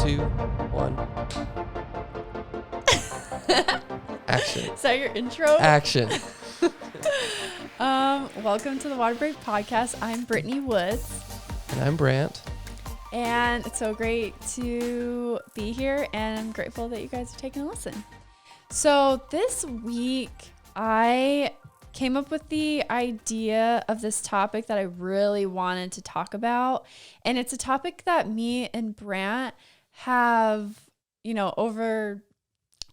2, 1. Action. Is that your intro? Action. Welcome to the Water Break Podcast. I'm Brittany Woods. And I'm Brant. And it's so great to be here, and I'm grateful that you guys are taking a listen. So this week, I came up with the idea of this topic that I really wanted to talk about. And it's a topic that me and Brant have, over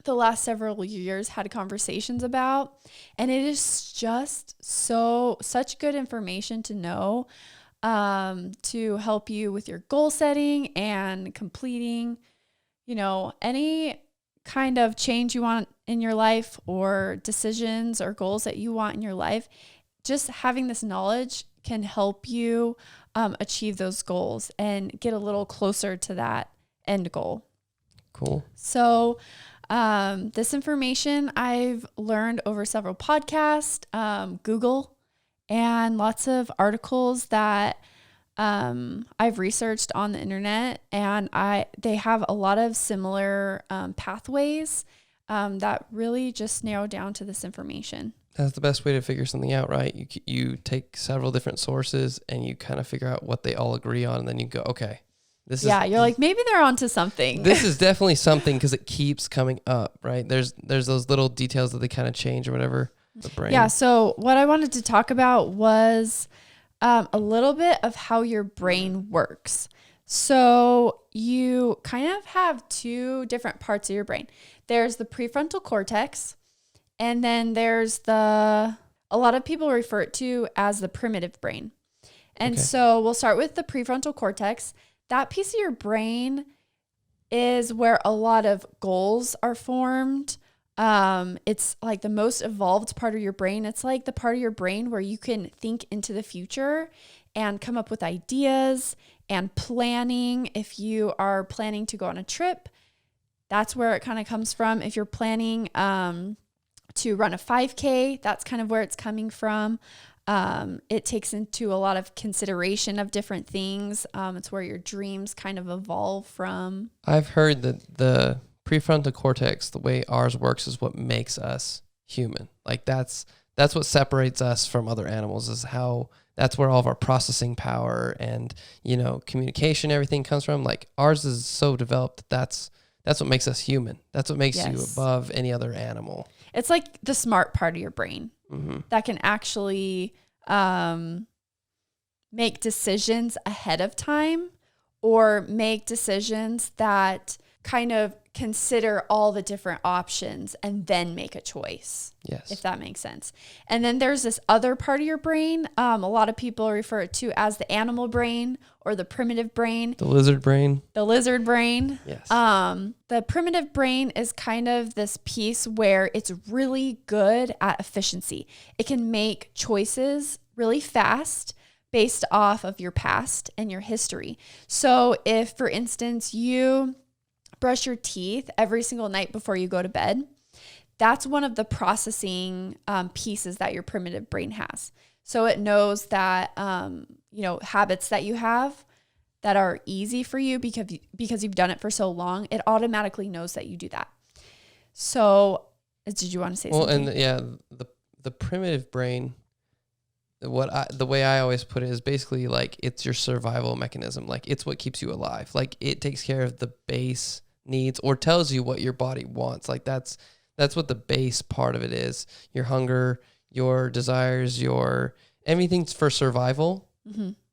the last several years had conversations about. And it is just such good information to know to help you with your goal setting and completing, any kind of change you want in your life or decisions or goals that you want in your life. Just having this knowledge can help you achieve those goals and get a little closer to that end goal. Cool. So this information I've learned over several podcasts, Google, and lots of articles that I've researched on the internet, and they have a lot of similar pathways that really just narrow down to this information. That's the best way to figure something out, right? You take several different sources and you kind of figure out what they all agree on, and then you go, okay, you're like, maybe they're onto something. This is definitely something because it keeps coming up, right? There's those little details that they kind of change or whatever. The brain. Yeah. So what I wanted to talk about was a little bit of how your brain works. So you kind of have two different parts of your brain. There's the prefrontal cortex, and then there's a lot of people refer it to as the primitive brain. And Okay. So we'll start with the prefrontal cortex. That piece of your brain is where a lot of goals are formed. It's like the most evolved part of your brain. It's like the part of your brain where you can think into the future and come up with ideas and planning. If you are planning to go on a trip, that's where it kind of comes from. If you're planning to run a 5K, that's kind of where it's coming from. It takes into a lot of consideration of different things. It's where your dreams kind of evolve from. I've heard that the prefrontal cortex, the way ours works, is what makes us human. Like that's what separates us from other animals, is how that's where all of our processing power and, communication, everything comes from. Like ours is so developed that's what makes us human. That's what makes you above any other animal. It's like the smart part of your brain that can actually make decisions ahead of time, or make decisions that kind of consider all the different options and then make a choice. Yes. If that makes sense. And then there's this other part of your brain. A lot of people refer it to as the animal brain or the primitive brain. The lizard brain. The lizard brain. Yes. The primitive brain is kind of this piece where it's really good at efficiency. It can make choices really fast based off of your past and your history. So if, for instance, you brush your teeth every single night before you go to bed, that's one of the processing pieces that your primitive brain has. So it knows that, habits that you have that are easy for you because you've done it for so long, it automatically knows that you do that. So did you want to say something? Well, and the primitive brain, the way I always put it is basically like it's your survival mechanism. Like it's what keeps you alive. Like it takes care of the base needs or tells you what your body wants. Like that's what the base part of it is. Your hunger, your desires, your everything's for survival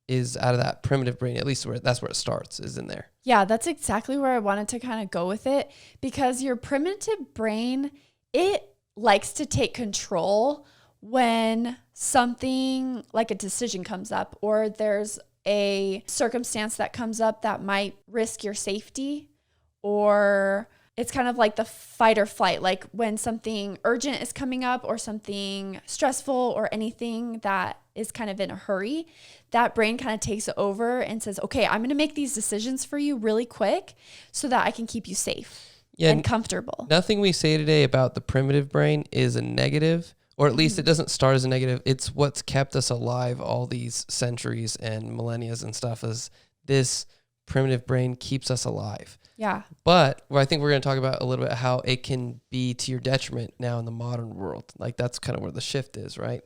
is out of that primitive brain. At least that's where it starts, is in there. Yeah, that's exactly where I wanted to kind of go with it, because your primitive brain, it likes to take control when something like a decision comes up, or there's a circumstance that comes up that might risk your safety, or it's kind of like the fight or flight. Like when something urgent is coming up or something stressful or anything that is kind of in a hurry, that brain kind of takes it over and says, okay, I'm going to make these decisions for you really quick so that I can keep you safe and comfortable. Nothing we say today about the primitive brain is a negative, or at least it doesn't start as a negative. It's what's kept us alive all these centuries and millennia and stuff, is this primitive brain keeps us alive. Yeah. But I think we're going to talk about a little bit how it can be to your detriment now in the modern world. Like that's kind of where the shift is, right?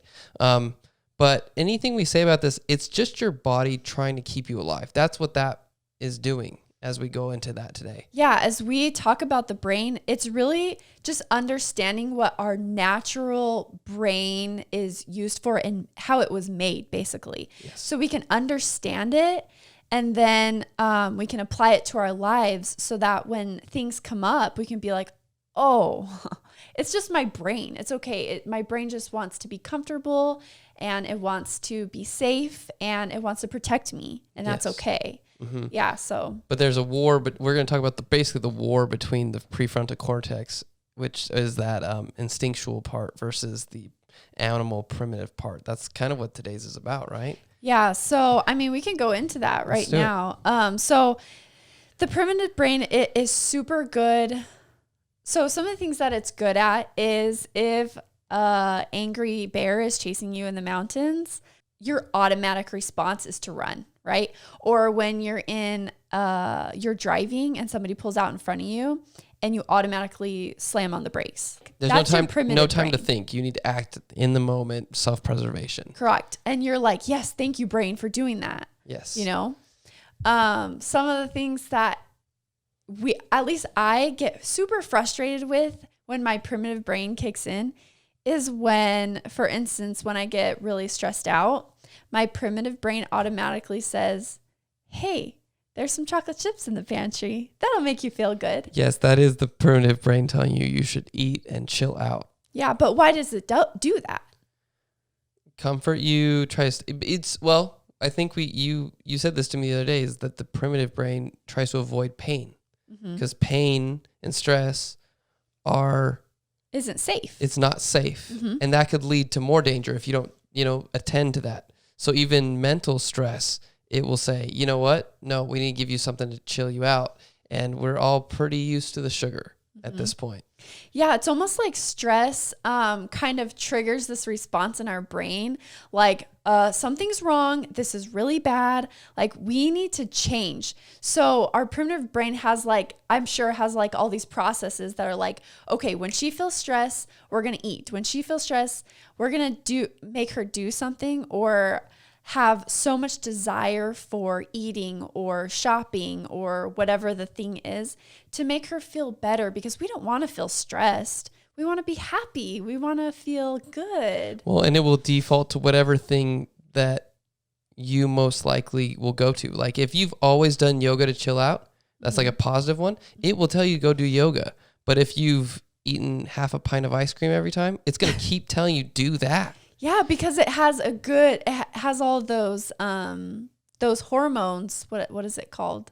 But anything we say about this, it's just your body trying to keep you alive. That's what that is doing as we go into that today. Yeah, as we talk about the brain, it's really just understanding what our natural brain is used for and how it was made, basically. Yes. So we can understand it, and then we can apply it to our lives so that when things come up, we can be like, oh, it's just my brain. It's okay. My brain just wants to be comfortable, and it wants to be safe, and it wants to protect me, and that's okay. Mm-hmm. Yeah. So, but there's a war, but we're going to talk about basically the war between the prefrontal cortex, which is that instinctual part, versus the animal primitive part. That's kind of what today's is about, right? Yeah. So, I mean, we can go into that right now. So the primitive brain, it is super good. So some of the things that it's good at is if a angry bear is chasing you in the mountains, your automatic response is to run, right? Or when you're you're driving and somebody pulls out in front of you and you automatically slam on the brakes. There's That's no time to think. You need to act in the moment, self-preservation. Correct. And you're like, yes, thank you, brain, for doing that. Yes. You know, some of the things that at least I get super frustrated with when my primitive brain kicks in is when, for instance, when I get really stressed out, my primitive brain automatically says, hey, there's some chocolate chips in the pantry. That'll make you feel good. Yes, that is the primitive brain telling you should eat and chill out. Yeah, but why does it do that? Comfort you, I think you said this to me the other day, is that the primitive brain tries to avoid pain, because pain and stress isn't safe. It's not safe. And that could lead to more danger if you don't, attend to that. So even mental stress, it will say, you know what? No, we need to give you something to chill you out. And we're all pretty used to the sugar at this point. Yeah, it's almost like stress kind of triggers this response in our brain. Like something's wrong. This is really bad. Like we need to change. So our primitive brain has I'm sure has all these processes that are like, okay, when she feels stress, we're going to eat. When she feels stress, we're going to make her do something or have so much desire for eating or shopping or whatever the thing is to make her feel better, because we don't want to feel stressed. We want to be happy. We want to feel good. Well, and it will default to whatever thing that you most likely will go to. Like if you've always done yoga to chill out, that's like a positive one. It will tell you to go do yoga. But if you've eaten half a pint of ice cream every time, it's going to keep telling you do that. Yeah, because it has all those hormones. What is it called?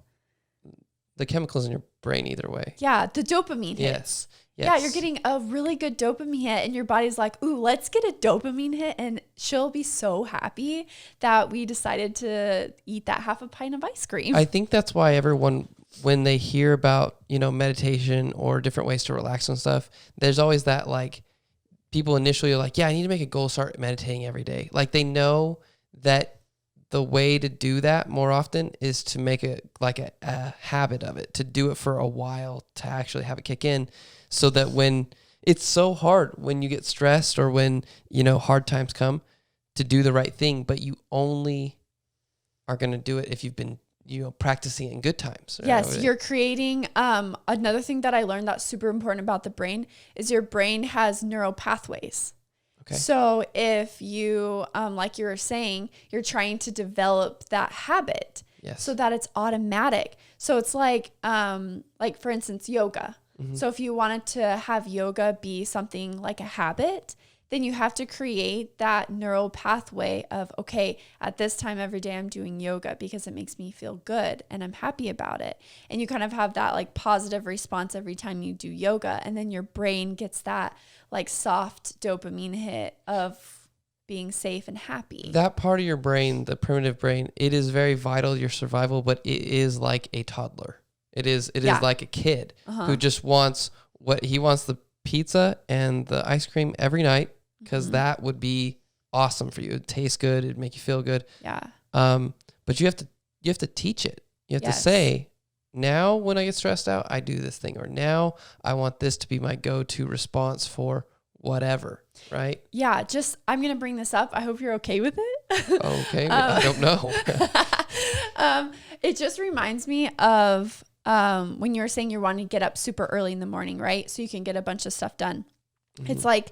The chemicals in your brain either way. Yeah, the dopamine hit. Yes. Yeah, you're getting a really good dopamine hit and your body's like, ooh, let's get a dopamine hit. And she'll be so happy that we decided to eat that half a pint of ice cream. I think that's why everyone, when they hear about, meditation or different ways to relax and stuff, there's always that people initially are like, yeah, I need to make a goal, start meditating every day. Like they know that the way to do that more often is to make it a habit of it, to do it for a while, to actually have it kick in, so that when it's so hard, when you get stressed or when, hard times come, to do the right thing, but you only are going to do it if you've been practicing in good times. Yes, you're creating, another thing that I learned that's super important about the brain is your brain has neural pathways. Okay. So if you, like you were saying, you're trying to develop that habit so that it's automatic. So it's like for instance, yoga. So if you wanted to have yoga be something like a habit, then you have to create that neural pathway of, okay, at this time every day I'm doing yoga because it makes me feel good and I'm happy about it. And you kind of have that positive response every time you do yoga. And then your brain gets that soft dopamine hit of being safe and happy. That part of your brain, the primitive brain, it is very vital to your survival, but it is like a toddler. It is like a kid who just wants the pizza and the ice cream every night, because that would be awesome for you. It'd taste good. It'd make you feel good. Yeah. But you have to teach it. You have to Yes. say, now when I get stressed out, I do this thing, or now I want this to be my go-to response for whatever, right? Yeah, I'm going to bring this up. I hope you're okay with it. Okay, I don't know. It just reminds me of when you were saying you're wanting to get up super early in the morning, right? So you can get a bunch of stuff done. Mm-hmm. It's like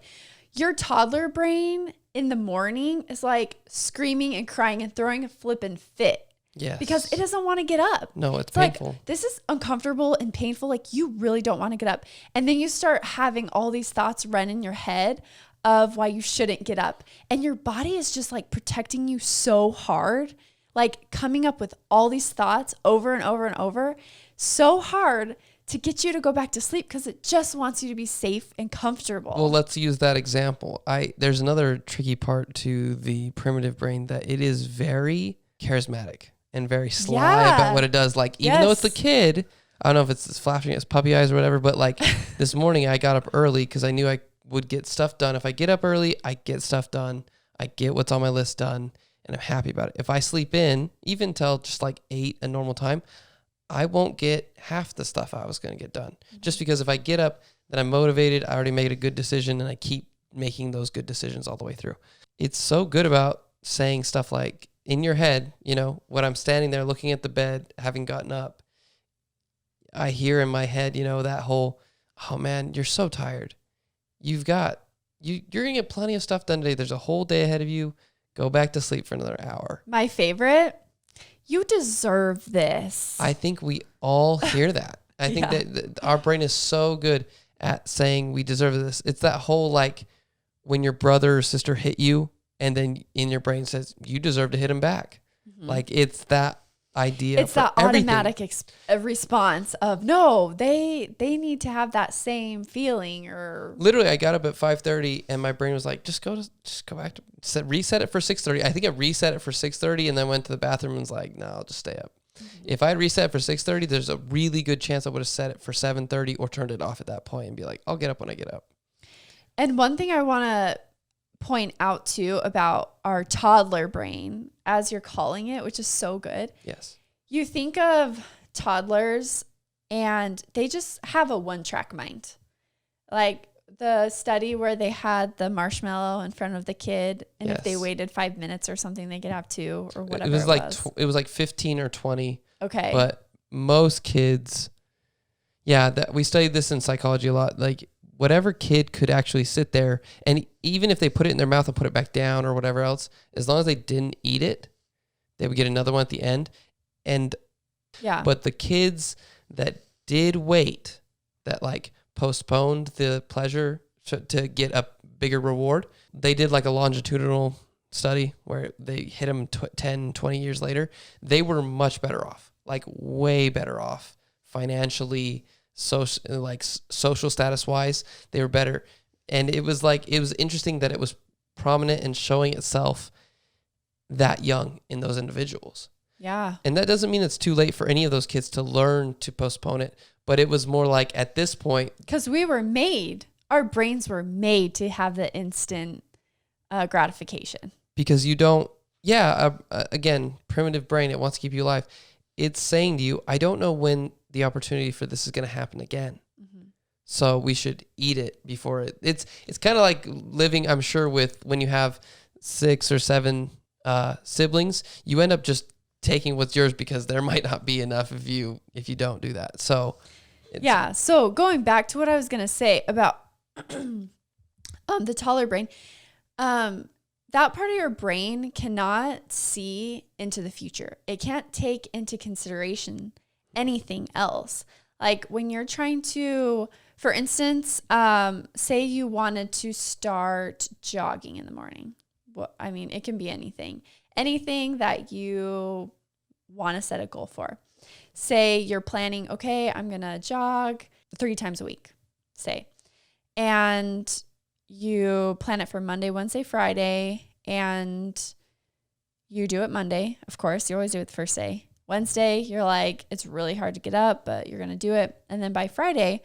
your toddler brain in the morning is like screaming and crying and throwing a flippin' fit. Yes. Because it doesn't want to get up. No, it's painful. Like, this is uncomfortable and painful. Like, you really don't want to get up. And then you start having all these thoughts run in your head of why you shouldn't get up. And your body is just like protecting you so hard, like coming up with all these thoughts over and over and over, so hard to get you to go back to sleep because it just wants you to be safe and comfortable. Well, let's use that example. There's another tricky part to the primitive brain, that it is very charismatic and very sly about what it does. Like, even though it's a kid, I don't know if it's flashing its puppy eyes or whatever, but like this morning I got up early because I knew I would get stuff done. If I get up early, I get stuff done. I get what's on my list done, and I'm happy about it. If I sleep in, even till just like 8 a normal time, I won't get half the stuff I was going to get done. Just because if I get up, then I'm motivated, I already made a good decision, and I keep making those good decisions all the way through. It's so good about saying stuff like, in your head, you know, when I'm standing there looking at the bed, having gotten up, I hear in my head, you know, that whole, oh man, you're so tired. You're going to get plenty of stuff done today. There's a whole day ahead of you. Go back to sleep for another hour. My favorite, you deserve this. I think we all hear that. I think that our brain is so good at saying we deserve this. It's that whole, like, when your brother or sister hit you, and then in your brain says, you deserve to hit him back. Mm-hmm. Like, it's that idea. It's that automatic response of, no, they need to have that same feeling. Or literally, I got up at 5:30 and my brain was like, just go back to reset it for 6:30. I think I reset it for 6:30 and then went to the bathroom and was like, no, I'll just stay up. Mm-hmm. If I had reset it for 6:30, there's a really good chance I would have set it for 7:30 or turned it off at that point and be like, I'll get up when I get up. And one thing I want to point out too about our toddler brain, as you're calling it, which is so good. Yes. You think of toddlers and they just have a one-track mind. Like the study where they had the marshmallow in front of the kid, and if they waited 5 minutes or something, they could have 2 or whatever. It was like 15 or 20. Okay. But most kids, that we studied this in psychology a lot. Like, whatever kid could actually sit there, and even if they put it in their mouth and put it back down or whatever else, as long as they didn't eat it, they would get another one at the end. But the kids that did wait, that like postponed the pleasure to get a bigger reward, they did like a longitudinal study where they hit them 10, 20 years later. They were much better off, like way better off financially, social status wise. They were better. And it was interesting that it was prominent and showing itself that young in those individuals. Yeah. And that doesn't mean it's too late for any of those kids to learn to postpone it, but it was more like at this point, because our brains were made to have the instant gratification. Because you don't, again, primitive brain, it wants to keep you alive. It's saying to you, I don't know when the opportunity for this is going to happen again. Mm-hmm. So we should eat it before it's kind of like living, I'm sure, with when you have 6 or 7 siblings, you end up just taking what's yours because there might not be enough if you don't do that. So so going back to what I was going to say about the toddler brain, that part of your brain cannot see into the future. It can't take into consideration anything else. Like when you're trying to, for instance, say you wanted to start jogging in the morning. Well, I mean, it can be anything that you want to set a goal for. Say you're planning, okay, I'm going to jog 3 times a week, say, and you plan it for Monday, Wednesday, Friday, and you do it Monday. Of course, you always do it the first day. Wednesday, you're like, it's really hard to get up, but you're going to do it. And then by Friday,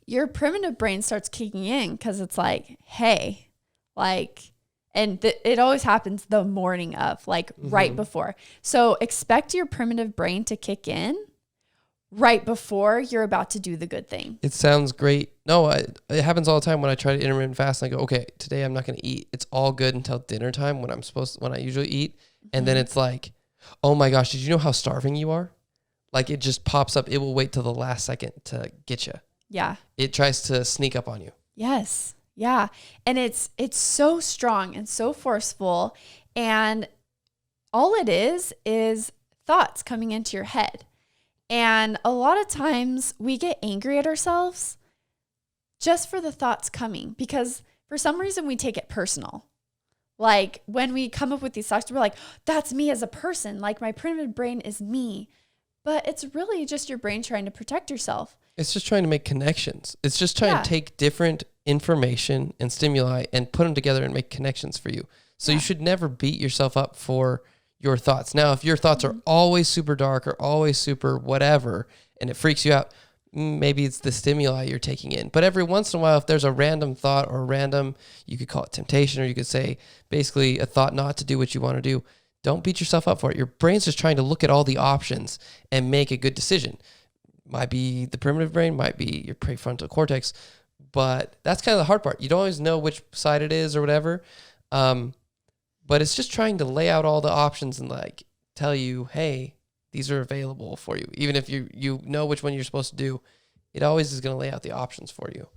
your primitive brain starts kicking in because it's like, hey, like And it always happens the morning of, like right before. So expect your primitive brain to kick in right before you're about to do the good thing. It sounds great. No, it happens all the time when I try to intermittent fast and I go, okay, today I'm not going to eat. It's all good until dinner time when I usually eat. And then it's like, oh my gosh, did you know how starving you are? Like it just pops up. It will wait till the last second to get you. Yeah. It tries to sneak up on you. Yes. Yeah. And it's so strong and so forceful. And all it is thoughts coming into your head. And a lot of times we get angry at ourselves just for the thoughts coming, because for some reason we take it personal. Like when we come up with these thoughts, we're like, that's me as a person. Like my primitive brain is me. But it's really just your brain trying to protect yourself. It's just trying to make connections. It's just trying to take different information and stimuli and put them together and make connections for you. So you should never beat yourself up for your thoughts. Now, if your thoughts are always super dark or always super whatever, and it freaks you out, maybe it's the stimuli you're taking in. But every once in a while, if there's a random thought or you could call it temptation, or you could say basically a thought not to do what you want to do, don't beat yourself up for it. Your brain's just trying to look at all the options and make a good decision. Might be the primitive brain, might be your prefrontal cortex, but that's kind of the hard part. You don't always know which side it is or whatever. But it's just trying to lay out all the options and like tell you, hey, these are available for you. Even if you know which one you're supposed to do, it always is going to lay out the options for you.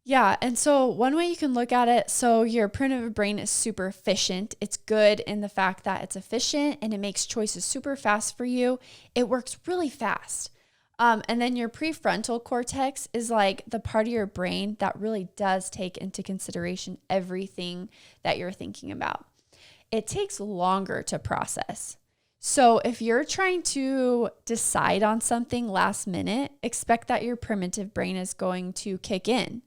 Yeah. And so one way you can look at it, so your primitive brain is super efficient. It's good in the fact that it's efficient and it makes choices super fast for you. It works really fast. And then your prefrontal cortex is like the part of your brain that really does take into consideration everything that you're thinking about. It takes longer to process. So if you're trying to decide on something last minute, expect that your primitive brain is going to kick in.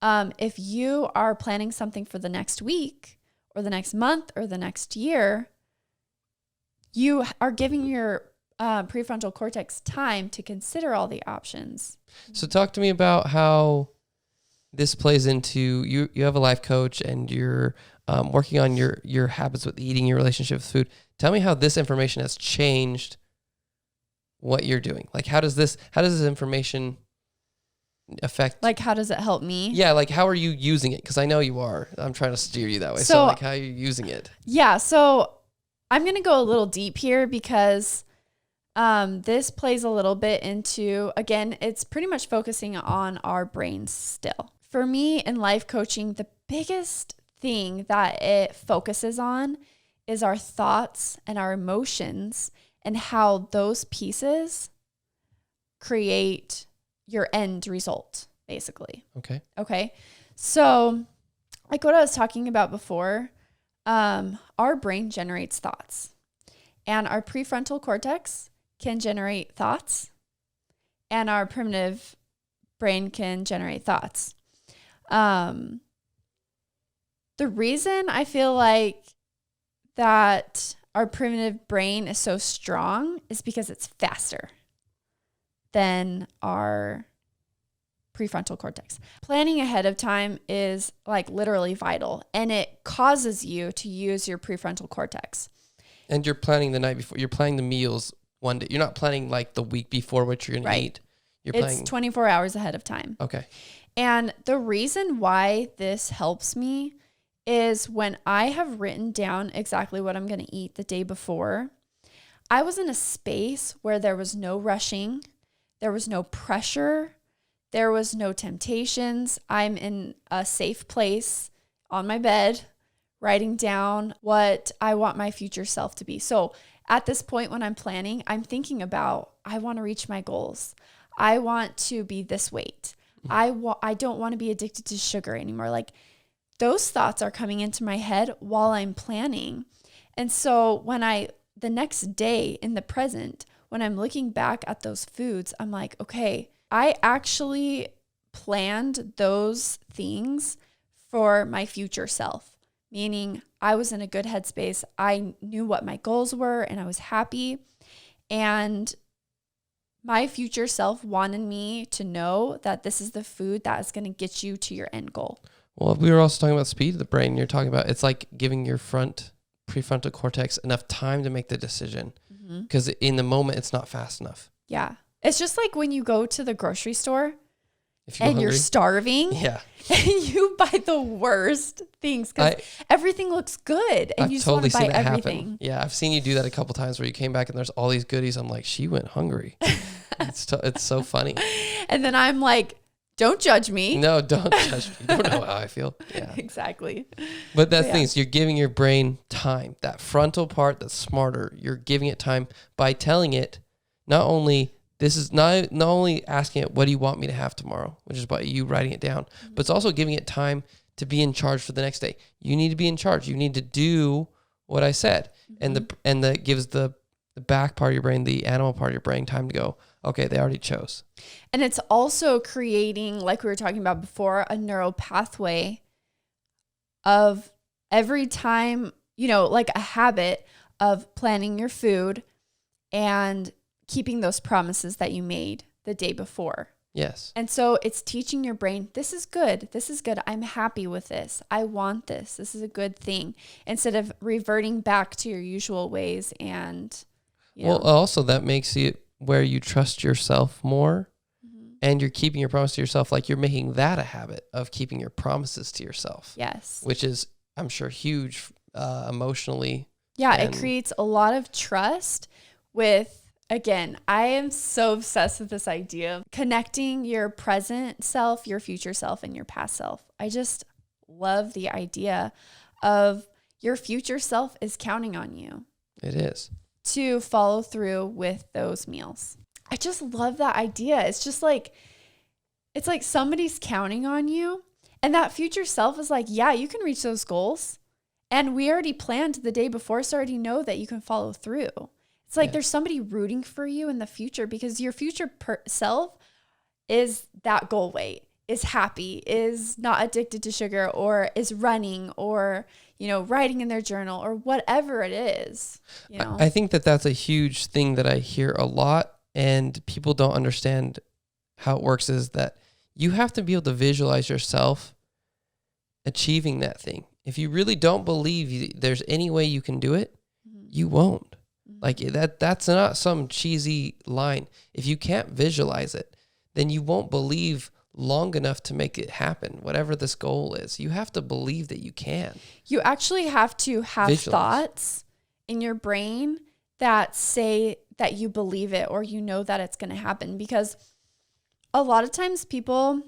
If you are planning something for the next week or the next month or the next year, you are giving your prefrontal cortex time to consider all the options. So talk to me about how this plays into you have a life coach and you're working on your habits with eating, your relationship with food. Tell me how this information has changed what you're doing. Like how does this information affect? Like how does it help me? Yeah, like how are you using it? Because I know you are. I'm trying to steer you that way. So like how are you using it? Yeah, so I'm going to go a little deep here because this plays a little bit into, again, it's pretty much focusing on our brains still. For me in life coaching, the biggest thing that it focuses on is our thoughts and our emotions and how those pieces create your end result, basically. Okay. So like what I was talking about before, our brain generates thoughts and our prefrontal cortex can generate thoughts and our primitive brain can generate thoughts. The reason I feel like that our primitive brain is so strong is because it's faster than our prefrontal cortex. Planning ahead of time is like literally vital, and it causes you to use your prefrontal cortex. And you're planning the night before. You're planning the meals one day. You're not planning like the week before what you're going to eat. It's 24 hours ahead of time. Okay. And the reason why this helps me is when I have written down exactly what I'm going to eat the day before, I was in a space where there was no rushing, there was no pressure, there was no temptations. I'm in a safe place on my bed, writing down what I want my future self to be. So at this point when I'm planning, I'm thinking about, I want to reach my goals. I want to be this weight. I don't want to be addicted to sugar anymore. Like those thoughts are coming into my head while I'm planning. And so the next day in the present, when I'm looking back at those foods, I'm like, okay, I actually planned those things for my future self, meaning I was in a good headspace. I knew what my goals were and I was happy. And my future self wanted me to know that this is the food that is going to get you to your end goal. Well, we were also talking about speed of the brain. You're talking about, it's like giving your prefrontal cortex enough time to make the decision, because in the moment it's not fast enough. Yeah. It's just like when you go to the grocery store If you and you're starving yeah, and you buy the worst things because everything looks good and I've you just totally want to buy seen that everything. happen. Yeah, I've seen you do that a couple times where you came back and there's all these goodies. I'm like, she went hungry. It's so funny. And then I'm like, don't judge me. No, don't judge me. You don't know how I feel. Yeah, Exactly. But that's the thing is, you're giving your brain time. That frontal part that's smarter, you're giving it time by telling it not only asking it, what do you want me to have tomorrow, which is by you writing it down, but it's also giving it time to be in charge for the next day. You need to be in charge. You need to do what I said. And that gives the back part of your brain, the animal part of your brain, time to go, okay, they already chose. And it's also creating, like we were talking about before, a neural pathway of every time, like a habit of planning your food and keeping those promises that you made the day before. Yes. And so it's teaching your brain, this is good. This is good. I'm happy with this. I want this. This is a good thing. Instead of reverting back to your usual ways and, Well, also that makes it where you trust yourself more and you're keeping your promise to yourself. Like you're making that a habit of keeping your promises to yourself. Yes. Which is, I'm sure, huge emotionally. Yeah, it creates a lot of trust with, again, I am so obsessed with this idea of connecting your present self, your future self, and your past self. I just love the idea of your future self is counting on you. It is. To follow through with those meals. I just love that idea. It's just like, it's like somebody's counting on you and that future self is like, yeah, you can reach those goals. And we already planned the day before, so I already know that you can follow through. It's like there's somebody rooting for you in the future because your future self is that goal weight, is happy, is not addicted to sugar, or is running, or, writing in their journal, or whatever it is. I think that's a huge thing that I hear a lot, and people don't understand how it works, is that you have to be able to visualize yourself achieving that thing. If you really don't believe there's any way you can do it, you won't. Like that's not some cheesy line. If you can't visualize it, then you won't believe long enough to make it happen. Whatever this goal is, you have to believe that you can. You actually have to have thoughts in your brain that say that you believe it or that it's going to happen. Because a lot of times people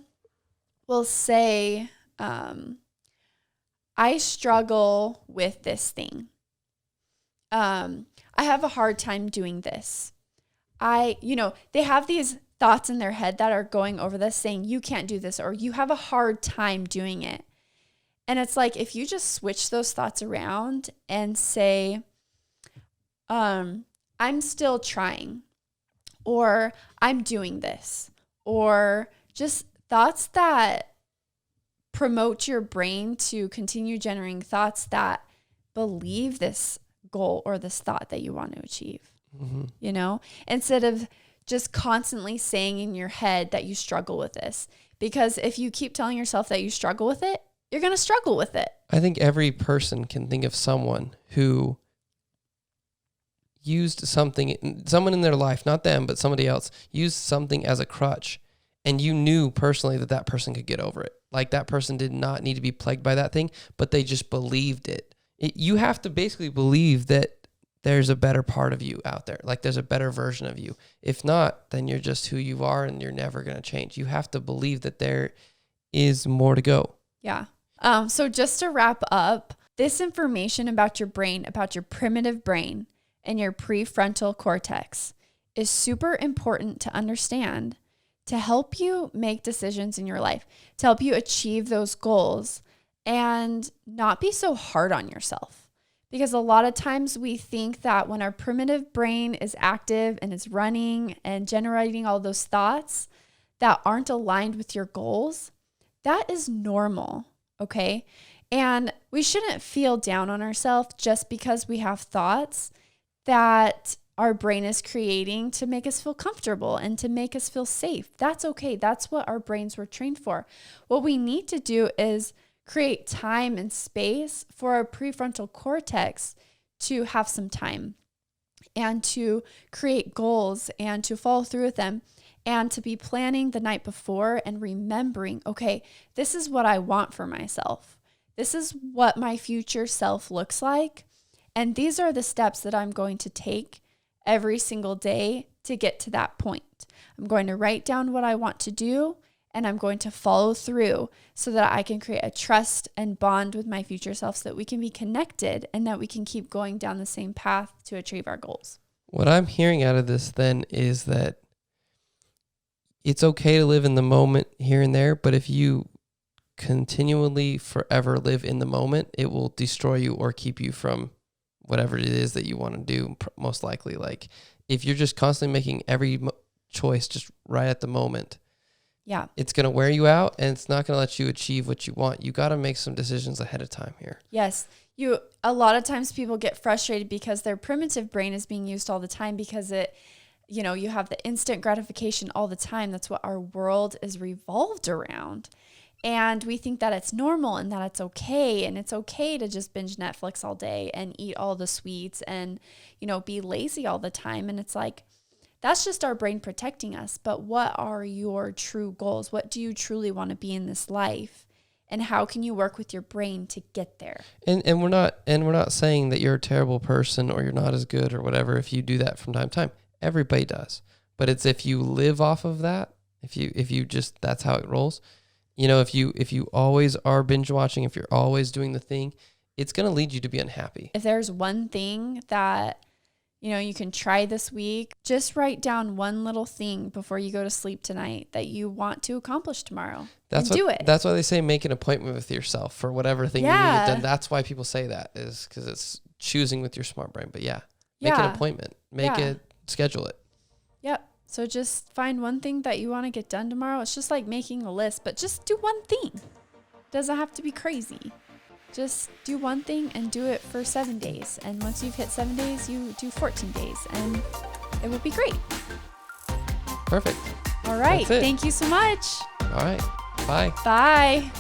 will say, I struggle with this thing. I have a hard time doing this. They have these thoughts in their head that are going over this saying, you can't do this, or you have a hard time doing it. And it's like, if you just switch those thoughts around and say, I'm still trying, or I'm doing this, or just thoughts that promote your brain to continue generating thoughts that believe this goal or this thought that you want to achieve, instead of just constantly saying in your head that you struggle with this. Because if you keep telling yourself that you struggle with it, you're going to struggle with it. I think every person can think of someone who used someone in their life, not them, but somebody else, used something as a crutch, and you knew personally that person could get over it. Like that person did not need to be plagued by that thing, but they just believed it. You have to basically believe that there's a better part of you out there. Like there's a better version of you. If not, then you're just who you are and you're never going to change. You have to believe that there is more to go. Yeah. So just to wrap up, this information about your brain, about your primitive brain and your prefrontal cortex is super important to understand to help you make decisions in your life, to help you achieve those goals and not be so hard on yourself. Because a lot of times we think that when our primitive brain is active and is running and generating all those thoughts that aren't aligned with your goals, that is normal, okay? And we shouldn't feel down on ourselves just because we have thoughts that our brain is creating to make us feel comfortable and to make us feel safe. That's okay. That's what our brains were trained for. What we need to do is create time and space for our prefrontal cortex to have some time and to create goals and to follow through with them and to be planning the night before and remembering, okay, this is what I want for myself. This is what my future self looks like. And these are the steps that I'm going to take every single day to get to that point. I'm going to write down what I want to do, and I'm going to follow through so that I can create a trust and bond with my future self so that we can be connected and that we can keep going down the same path to achieve our goals. What I'm hearing out of this then is that it's okay to live in the moment here and there, but if you continually forever live in the moment, it will destroy you or keep you from whatever it is that you want to do, most likely. Like if you're just constantly making every choice just right at the moment, yeah, it's going to wear you out and it's not going to let you achieve what you want. You got to make some decisions ahead of time here. Yes. A lot of times people get frustrated because their primitive brain is being used all the time because you have the instant gratification all the time. That's what our world is revolved around. And we think that it's normal and that it's okay. And it's okay to just binge Netflix all day and eat all the sweets and, be lazy all the time. And it's like, that's just our brain protecting us. But what are your true goals? What do you truly want to be in this life? And how can you work with your brain to get there? And we're not saying that you're a terrible person or you're not as good or whatever if you do that from time to time. Everybody does. But it's if you live off of that, if you just that's how it rolls. If you always are binge watching, if you're always doing the thing, it's going to lead you to be unhappy. If there's one thing that you can try this week, just write down one little thing before you go to sleep tonight that you want to accomplish tomorrow. Do it. That's why they say make an appointment with yourself for whatever thing you need to get done. That's why people say that is because it's choosing with your smart brain. But make an appointment, schedule it. Yep. So just find one thing that you want to get done tomorrow. It's just like making a list, but just do one thing. It doesn't have to be crazy. Just do one thing and do it for 7 days. And once you've hit 7 days, you do 14 days and it will be great. Perfect. All right. Thank you so much. All right. Bye. Bye.